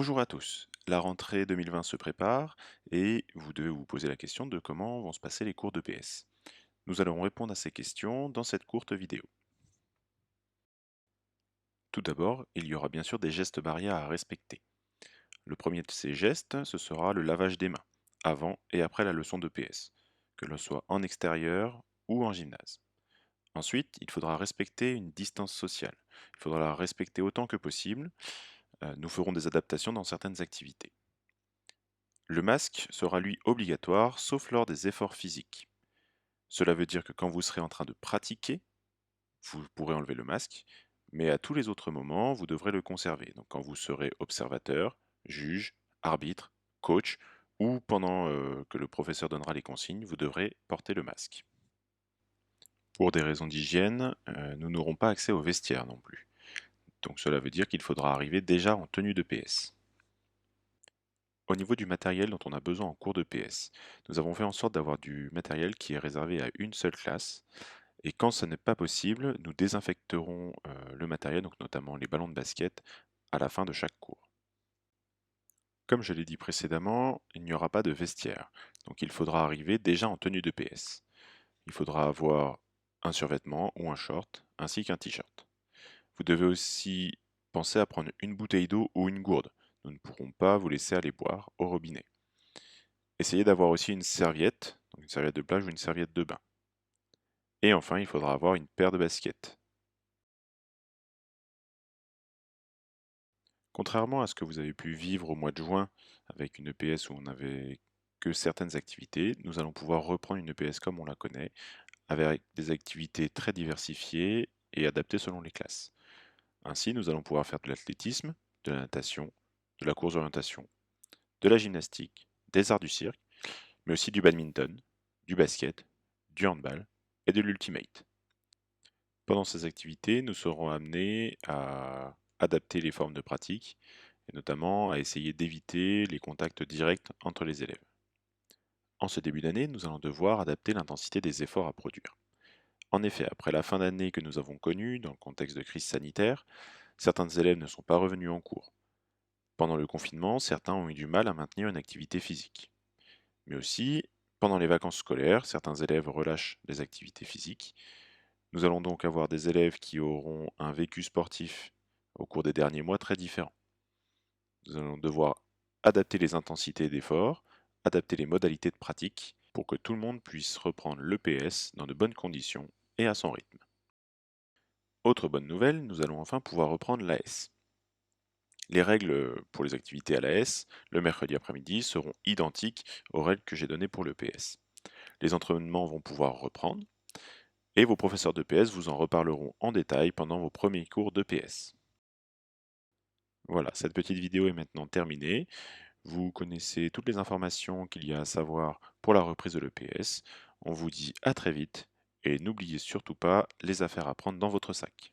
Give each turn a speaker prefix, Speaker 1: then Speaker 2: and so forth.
Speaker 1: Bonjour à tous. La rentrée 2020 se prépare et vous devez vous poser la question de comment vont se passer les cours de PS. Nous allons répondre à ces questions dans cette courte vidéo. Tout d'abord, il y aura bien sûr des gestes barrières à respecter. Le premier de ces gestes, ce sera le lavage des mains, avant et après la leçon de PS, que l'on soit en extérieur ou en gymnase. Ensuite, il faudra respecter une distance sociale. Il faudra la respecter autant que possible. Nous ferons des adaptations dans certaines activités. Le masque sera lui obligatoire, sauf lors des efforts physiques. Cela veut dire que quand vous serez en train de pratiquer, vous pourrez enlever le masque, mais à tous les autres moments, vous devrez le conserver. Donc quand vous serez observateur, juge, arbitre, coach, ou pendant que le professeur donnera les consignes, vous devrez porter le masque. Pour des raisons d'hygiène, nous n'aurons pas accès au vestiaire non plus. Donc cela veut dire qu'il faudra arriver déjà en tenue de PS. Au niveau du matériel dont on a besoin en cours de PS, nous avons fait en sorte d'avoir du matériel qui est réservé à une seule classe. Et quand ce n'est pas possible, nous désinfecterons le matériel, donc notamment les ballons de basket, à la fin de chaque cours. Comme je l'ai dit précédemment, il n'y aura pas de vestiaire, donc il faudra arriver déjà en tenue de PS. Il faudra avoir un survêtement ou un short, ainsi qu'un t-shirt. Vous devez aussi penser à prendre une bouteille d'eau ou une gourde. Nous ne pourrons pas vous laisser aller boire au robinet. Essayez d'avoir aussi une serviette, donc une serviette de plage ou une serviette de bain. Et enfin, il faudra avoir une paire de baskets. Contrairement à ce que vous avez pu vivre au mois de juin avec une EPS où on n'avait que certaines activités, nous allons pouvoir reprendre une EPS comme on la connaît, avec des activités très diversifiées et adaptées selon les classes. Ainsi, nous allons pouvoir faire de l'athlétisme, de la natation, de la course d'orientation, de la gymnastique, des arts du cirque, mais aussi du badminton, du basket, du handball et de l'ultimate. Pendant ces activités, nous serons amenés à adapter les formes de pratique et notamment à essayer d'éviter les contacts directs entre les élèves. En ce début d'année, nous allons devoir adapter l'intensité des efforts à produire. En effet, après la fin d'année que nous avons connue dans le contexte de crise sanitaire, certains élèves ne sont pas revenus en cours. Pendant le confinement, certains ont eu du mal à maintenir une activité physique. Mais aussi, pendant les vacances scolaires, certains élèves relâchent les activités physiques. Nous allons donc avoir des élèves qui auront un vécu sportif au cours des derniers mois très différent. Nous allons devoir adapter les intensités d'effort, adapter les modalités de pratique pour que tout le monde puisse reprendre l'EPS dans de bonnes conditions et à son rythme. Autre bonne nouvelle, nous allons enfin pouvoir reprendre l'AS. Les règles pour les activités à l'AS, le mercredi après-midi, seront identiques aux règles que j'ai données pour l'EPS. Les entraînements vont pouvoir reprendre et vos professeurs d'EPS vous en reparleront en détail pendant vos premiers cours d'EPS. Voilà, cette petite vidéo est maintenant terminée. Vous connaissez toutes les informations qu'il y a à savoir pour la reprise de l'EPS. On vous dit à très vite et n'oubliez surtout pas les affaires à prendre dans votre sac.